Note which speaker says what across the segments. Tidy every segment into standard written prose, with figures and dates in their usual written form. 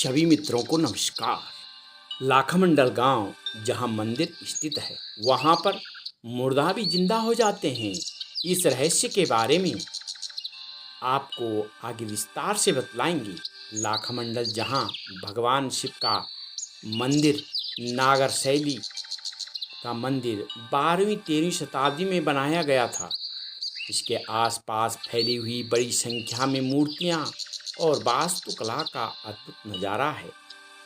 Speaker 1: सभी मित्रों को नमस्कार। लाखामंडल गांव जहां मंदिर स्थित है वहां पर मुर्दा भी जिंदा हो जाते हैं। इस रहस्य के बारे में आपको आगे विस्तार से बतलाएंगे। लाखामंडल जहां भगवान शिव का मंदिर नागर शैली का मंदिर 12वीं-13वीं शताब्दी में बनाया गया था। इसके आसपास फैली हुई बड़ी संख्या में मूर्तियां और वास्तुकला का अद्भुत नज़ारा है।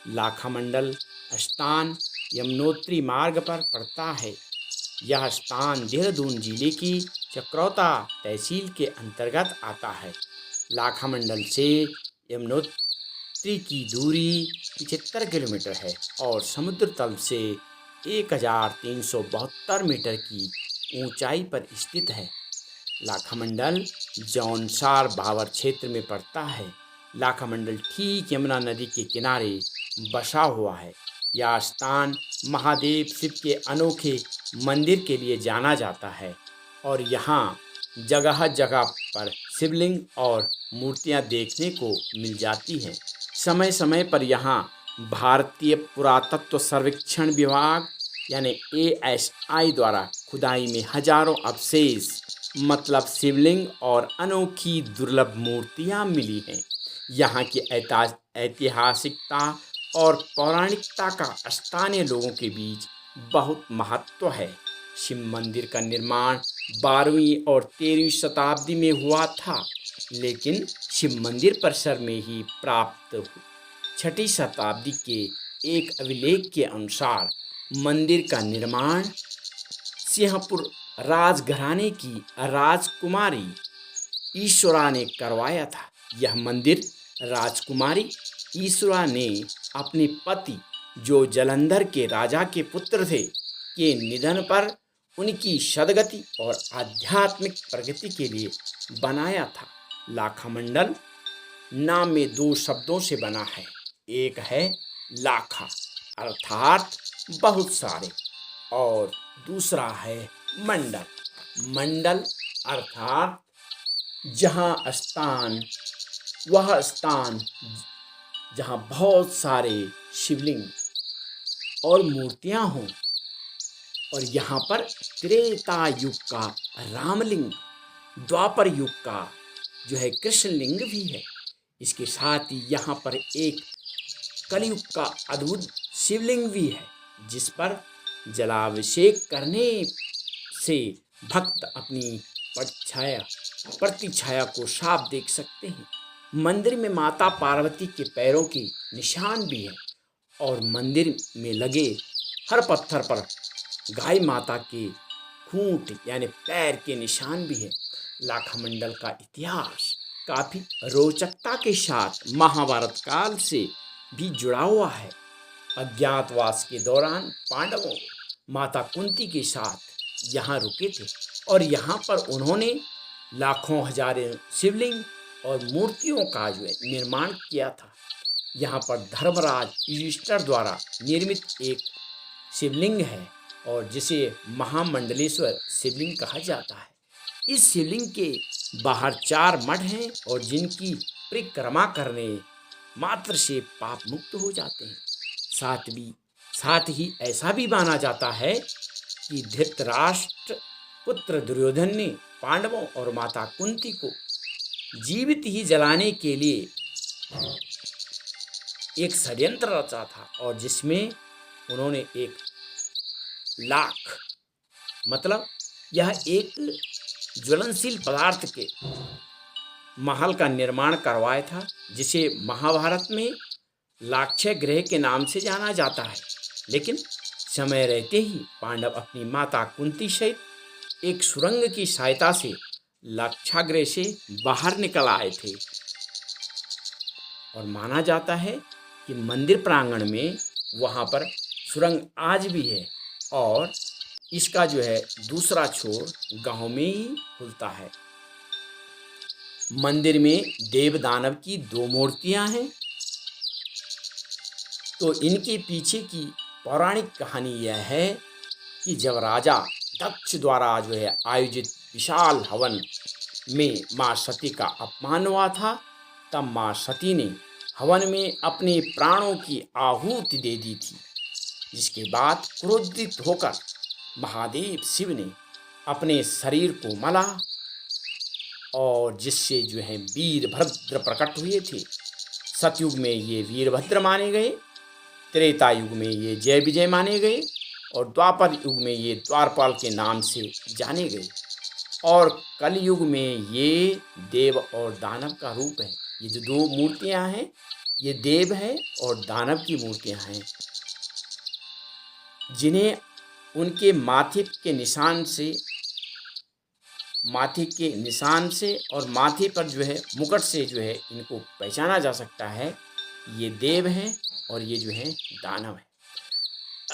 Speaker 1: लाखामंडल स्थान यमुनोत्री मार्ग पर पड़ता है। यह स्थान देहरादून जिले की चक्रौता तहसील के अंतर्गत आता है। लाखामंडल से यमुनोत्री की दूरी 75 किलोमीटर है और समुद्र तल से 1372 मीटर की ऊंचाई पर स्थित है। लाखामंडल जौनसार भावर क्षेत्र में पड़ता है। लाखामंडल ठीक यमुना नदी के किनारे बसा हुआ है। यह स्थान महादेव शिव के अनोखे मंदिर के लिए जाना जाता है और यहाँ जगह जगह पर शिवलिंग और मूर्तियाँ देखने को मिल जाती हैं। समय समय पर यहाँ भारतीय पुरातत्व सर्वेक्षण विभाग यानी ASI द्वारा खुदाई में हजारों अवशेष मतलब शिवलिंग और अनोखी दुर्लभ मूर्तियाँ मिली हैं। यहाँ की ऐतिहासिकता और पौराणिकता का स्थानीय लोगों के बीच बहुत महत्व है। शिव मंदिर का निर्माण 12वीं और 13वीं शताब्दी में हुआ था, लेकिन शिव मंदिर परिसर में ही प्राप्त 6ठी शताब्दी के एक अभिलेख के अनुसार मंदिर का निर्माण सिंहपुर राजघराने की राजकुमारी ईश्वरा ने करवाया था। यह मंदिर राजकुमारी ईश्वरा ने अपने पति जो जालंधर के राजा के पुत्र थे के निधन पर उनकी सद्गति और आध्यात्मिक प्रगति के लिए बनाया था। लाखामंडल नाम में 2 शब्दों से बना है। एक है लाखा अर्थात बहुत सारे और दूसरा है मंडल। मंडल अर्थात जहाँ स्थान वह स्थान जहाँ बहुत सारे शिवलिंग और मूर्तियाँ हों और यहाँ पर त्रेता युग का रामलिंग, द्वापर युग का जो है कृष्णलिंग भी है। इसके साथ ही यहाँ पर एक कलयुग का अद्भुत शिवलिंग भी है जिस पर जलाभिषेक करने से भक्त अपनी प्रतिछाया को साफ देख सकते हैं। मंदिर में माता पार्वती के पैरों के निशान भी हैं और मंदिर में लगे हर पत्थर पर गाय माता के खूंट यानी पैर के निशान भी हैं। लाखामंडल का इतिहास काफ़ी रोचकता के साथ महाभारत काल से भी जुड़ा हुआ है। अज्ञातवास के दौरान पांडवों माता कुंती के साथ यहाँ रुके थे और यहाँ पर उन्होंने लाखों हजारों शिवलिंग और मूर्तियों का जो है निर्माण किया था। यहाँ पर धर्मराज युधिष्ठिर द्वारा निर्मित एक शिवलिंग है और जिसे महामंडलेश्वर शिवलिंग कहा जाता है। इस शिवलिंग के बाहर 4 मठ हैं और जिनकी परिक्रमा करने मात्र से पाप मुक्त हो जाते हैं। साथ ही ऐसा भी माना जाता है कि धृतराष्ट्र पुत्र दुर्योधन ने पांडवों और माता कुंती को जीवित ही जलाने के लिए एक षड्यंत्र रचा था और जिसमें उन्होंने एक लाख मतलब यह एक ज्वलनशील पदार्थ के महल का निर्माण करवाया था जिसे महाभारत में लाक्षय गृह के नाम से जाना जाता है। लेकिन समय रहते ही पांडव अपनी माता कुंती सहित एक सुरंग की सहायता से लाक्षागृह से बाहर निकल आए थे और माना जाता है कि मंदिर प्रांगण में वहाँ पर सुरंग आज भी है और इसका जो है दूसरा छोर गांव में ही खुलता है। मंदिर में देव दानव की 2 मूर्तियां हैं। तो इनके पीछे की पौराणिक कहानी यह है कि जब राजा दक्ष द्वारा जो है आयोजित विशाल हवन में माँ सती का अपमान हुआ था, तब माँ सती ने हवन में अपने प्राणों की आहुति दे दी थी, जिसके बाद क्रोधित होकर महादेव शिव ने अपने शरीर को मला और जिससे वीरभद्र प्रकट हुए थे। सतयुग में ये वीरभद्र माने गए, त्रेता युग में ये जय विजय माने गए और द्वापर युग में ये द्वारपाल के नाम से जाने गए और कलयुग में ये देव और दानव का रूप है। ये जो दो मूर्तियां हैं ये देव है और दानव की मूर्तियां हैं, जिन्हें उनके माथे के निशान से और माथे पर मुकुट से इनको पहचाना जा सकता है। ये देव हैं और ये दानव है।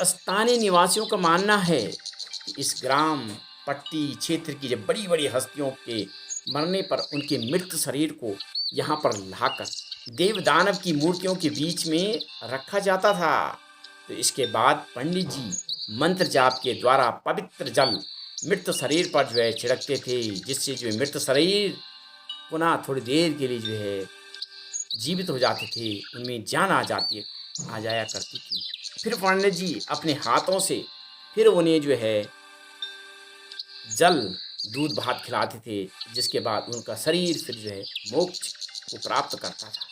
Speaker 1: स्थानीय निवासियों का मानना है कि इस ग्राम पट्टी क्षेत्र की जब बड़ी बड़ी हस्तियों के मरने पर उनके मृत शरीर को यहाँ पर लाकर देव दानव की मूर्तियों के बीच में रखा जाता था। तो इसके बाद पंडित जी मंत्र जाप के द्वारा पवित्र जल मृत शरीर पर छिड़कते थे, जिससे मृत शरीर पुनः थोड़ी देर के लिए जीवित हो जाते थे, उनमें जान आ जाया करती थी। फिर पंडित जी अपने हाथों से फिर उन्हें जल दूध भात खिलाते थे, जिसके बाद उनका शरीर फिर मोक्ष को प्राप्त करता था।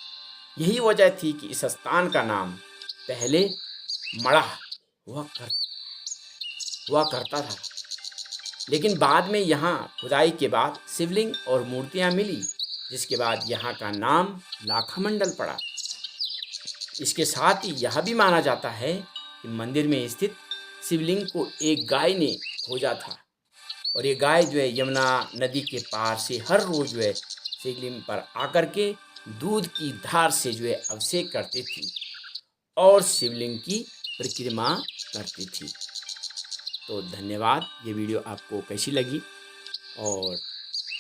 Speaker 1: यही वजह थी कि इस स्थान का नाम पहले मड़ाह हुआ करता था, लेकिन बाद में यहाँ खुदाई के बाद शिवलिंग और मूर्तियाँ मिली, जिसके बाद यहाँ का नाम लाखामंडल पड़ा। इसके साथ ही यह भी माना जाता है कि मंदिर में स्थित शिवलिंग को एक गाय ने खोजा था और ये गाय यमुना नदी के पार से हर रोज शिवलिंग पर आकर के दूध की धार से अभिषेक करती थी और शिवलिंग की परिक्रमा करती थी। तो धन्यवाद। ये वीडियो आपको कैसी लगी और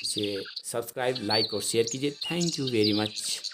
Speaker 1: इसे सब्सक्राइब, लाइक और शेयर कीजिए। Thank you very much.